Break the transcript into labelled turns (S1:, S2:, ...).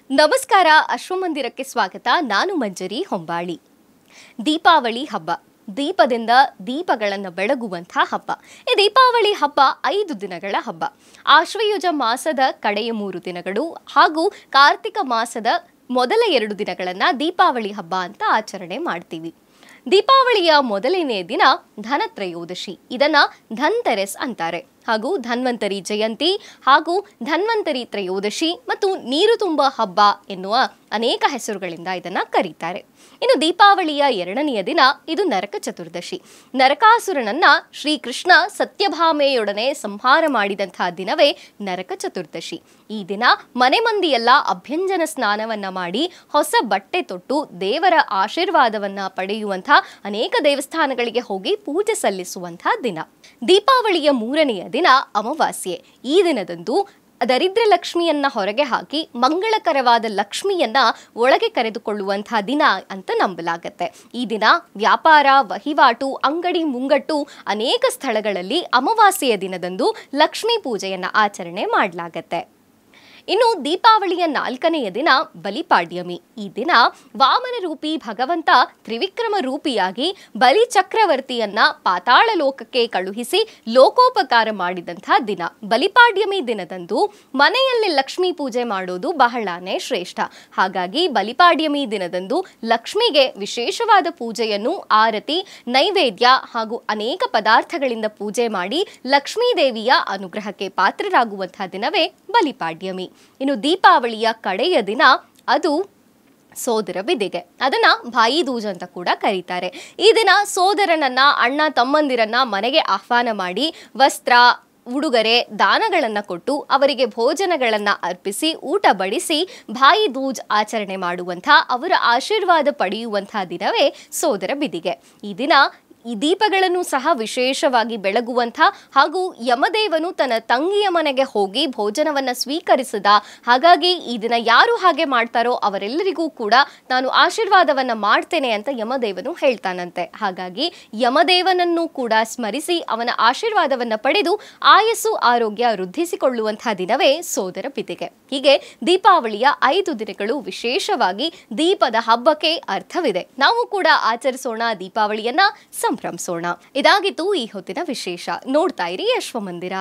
S1: ನಮಸ್ಕಾರ, ಅಶ್ವಮಂದಿರಕ್ಕೆ ಸ್ವಾಗತ. ನಾನು ಮಂಜರಿ ಹೊಂಬಾಳಿ. ದೀಪಾವಳಿ ಹಬ್ಬ, ದೀಪದಿಂದ ದೀಪಗಳನ್ನು ಬೆಳಗುವಂಥ ಹಬ್ಬ. ಈ ದೀಪಾವಳಿ ಹಬ್ಬ 5 ದಿನಗಳ ಹಬ್ಬ. ಆಶ್ವಯುಜ ಮಾಸದ ಕಡೆಯ 3 ದಿನಗಳು ಹಾಗೂ ಕಾರ್ತಿಕ ಮಾಸದ ಮೊದಲ 2 ದಿನಗಳನ್ನು ದೀಪಾವಳಿ ಹಬ್ಬ ಅಂತ ಆಚರಣೆ ಮಾಡ್ತೀವಿ. ದೀಪಾವಳಿಯ ಮೊದಲನೇ ದಿನ ಧನತ್ರಯೋದಶಿ, ಇದನ್ನ ಧನ್ತೆರಸ್ ಅಂತಾರೆ. ಹಾಗೂ ಧನ್ವಂತರಿ ಜಯಂತಿ ಹಾಗೂ ಧನ್ವಂತರಿ ತ್ರಯೋದಶಿ ಮತ್ತು ನೀರು ತುಂಬ ಹಬ್ಬ ಎನ್ನುವ ಅನೇಕ ಹೆಸರುಗಳಿಂದ ಇದನ್ನ ಕರೀತಾರೆ. ಇನ್ನು ದೀಪಾವಳಿಯ 2ನೆಯ ದಿನ ಇದು ನರಕ ಚತುರ್ದಶಿ. ನರಕಾಸುರನನ್ನ ಶ್ರೀಕೃಷ್ಣ ಸತ್ಯಭಾಮೆಯೊಡನೆ ಸಂಹಾರ ಮಾಡಿದಂತಹ ದಿನವೇ ನರಕ ಚತುರ್ದಶಿ. ಈ ದಿನ ಮನೆ ಮಂದಿಯೆಲ್ಲ ಅಭ್ಯಂಜನ ಸ್ನಾನವನ್ನ ಮಾಡಿ ಹೊಸ ಬಟ್ಟೆ ತೊಟ್ಟು ದೇವರ ಆಶೀರ್ವಾದವನ್ನ ಪಡೆಯುವಂಥ ಅನೇಕ ದೇವಸ್ಥಾನಗಳಿಗೆ ಹೋಗಿ ಪೂಜೆ ಸಲ್ಲಿಸುವಂತಹ ದಿನ. ದೀಪಾವಳಿಯ 3ನೆಯ ದಿನ ಅಮಾವಾಸ್ಯೆ. ಈ ದಿನದಂದು ದರಿದ್ರ ಲಕ್ಷ್ಮಿಯನ್ನ ಹೊರಗೆ ಹಾಕಿ ಮಂಗಳಕರವಾದ ಲಕ್ಷ್ಮಿಯನ್ನ ಒಳಗೆ ಕರೆದುಕೊಳ್ಳುವಂತಹ ದಿನ ಅಂತ ನಂಬಲಾಗತ್ತೆ. ಈ ದಿನ ವ್ಯಾಪಾರ, ವಹಿವಾಟು, ಅಂಗಡಿ ಮುಂಗಟ್ಟು ಅನೇಕ ಸ್ಥಳಗಳಲ್ಲಿ ಅಮಾವಾಸ್ಯೆಯ ದಿನದಂದು ಲಕ್ಷ್ಮೀ ಪೂಜೆಯನ್ನ ಆಚರಣೆ ಮಾಡಲಾಗತ್ತೆ. ಇನ್ನು ದೀಪಾವಳಿಯ 4ನೆಯ ದಿನ ಬಲಿಪಾಡ್ಯಮಿ. ಈ ದಿನ ವಾಮನ ರೂಪಿ ಭಗವಂತ ತ್ರಿವಿಕ್ರಮ ರೂಪಿಯಾಗಿ ಬಲಿ ಚಕ್ರವರ್ತಿಯನ್ನ ಪಾತಾಳ ಲೋಕಕ್ಕೆ ಕಳುಹಿಸಿ ಲೋಕೋಪಕಾರ ಮಾಡಿದಂಥ ದಿನ. ಬಲಿಪಾಡ್ಯಮಿ ದಿನದಂದು ಮನೆಯಲ್ಲಿ ಲಕ್ಷ್ಮೀ ಪೂಜೆ ಮಾಡೋದು ಬಹಳಾನೇ ಶ್ರೇಷ್ಠ. ಹಾಗಾಗಿ ಬಲಿಪಾಡ್ಯಮಿ ದಿನದಂದು ಲಕ್ಷ್ಮಿಗೆ ವಿಶೇಷವಾದ ಪೂಜೆಯನ್ನು, ಆರತಿ, ನೈವೇದ್ಯ ಹಾಗೂ ಅನೇಕ ಪದಾರ್ಥಗಳಿಂದ ಪೂಜೆ ಮಾಡಿ ಲಕ್ಷ್ಮೀ ದೇವಿಯ ಅನುಗ್ರಹಕ್ಕೆ ಪಾತ್ರರಾಗುವಂತಹ ದಿನವೇ ಬಲಿಪಾಡ್ಯಮಿ. ಇನ್ನು ದೀಪಾವಳಿಯ ಕಡೆಯ ದಿನ ಅದು ಸೋದರ ಬಿದಿಗೆ. ಅದನ್ನ ಭಾಯಿ ದೂಜ್ ಅಂತ ಕೂಡ ಕರೀತಾರೆ. ಈ ದಿನ ಸೋದರನನ್ನ, ಅಣ್ಣ ತಮ್ಮಂದಿರನ್ನ ಮನೆಗೆ ಆಹ್ವಾನ ಮಾಡಿ ವಸ್ತ್ರ, ಉಡುಗೊರೆ, ದಾನಗಳನ್ನು ಕೊಟ್ಟು ಅವರಿಗೆ ಭೋಜನಗಳನ್ನು ಅರ್ಪಿಸಿ ಊಟ ಬಡಿಸಿ ಭಾಯಿ ದೂಜ್ ಆಚರಣೆ ಮಾಡುವಂಥ, ಅವರ ಆಶೀರ್ವಾದ ಪಡೆಯುವಂಥ ದಿನವೇ ಸೋದರ ಬಿದಿಗೆ. ಈ ದಿನ ಈ ದೀಪಗಳನ್ನು ಸಹ ವಿಶೇಷವಾಗಿ ಬೆಳಗುವಂಥ ಹಾಗೂ ಯಮದೇವನು ತನ್ನ ತಂಗಿಯ ಮನೆಗೆ ಹೋಗಿ ಭೋಜನವನ್ನು ಸ್ವೀಕರಿಸಿದ. ಹಾಗಾಗಿ ಈ ದಿನ ಯಾರು ಹಾಗೆ ಮಾಡ್ತಾರೋ ಅವರೆಲ್ಲರಿಗೂ ಕೂಡ ನಾನು ಆಶೀರ್ವಾದವನ್ನು ಮಾಡ್ತೇನೆ ಅಂತ ಯಮದೇವನು ಹೇಳ್ತಾನಂತೆ. ಹಾಗಾಗಿ ಯಮದೇವನನ್ನು ಕೂಡ ಸ್ಮರಿಸಿ ಅವನ ಆಶೀರ್ವಾದವನ್ನು ಪಡೆದು ಆಯಸ್ಸು, ಆರೋಗ್ಯ ವೃದ್ಧಿಸಿಕೊಳ್ಳುವಂಥ ದಿನವೇ ಸೋದರ ಬಿದಿಗೆ. ಹೀಗೆ ದೀಪಾವಳಿಯ 5 ದಿನಗಳು ವಿಶೇಷವಾಗಿ ದೀಪದ ಹಬ್ಬಕ್ಕೆ ಅರ್ಥವಿದೆ. ನಾವು ಕೂಡ ಆಚರಿಸೋಣ, ದೀಪಾವಳಿಯನ್ನ ಸಂಭ್ರಮಿಸೋಣ. ಇದಾಗಿತ್ತು ಈ ಹೊತ್ತಿನ ವಿಶೇಷ. ನೋಡ್ತಾ ಇರಿ ಅಶ್ವಮಂದಿರ.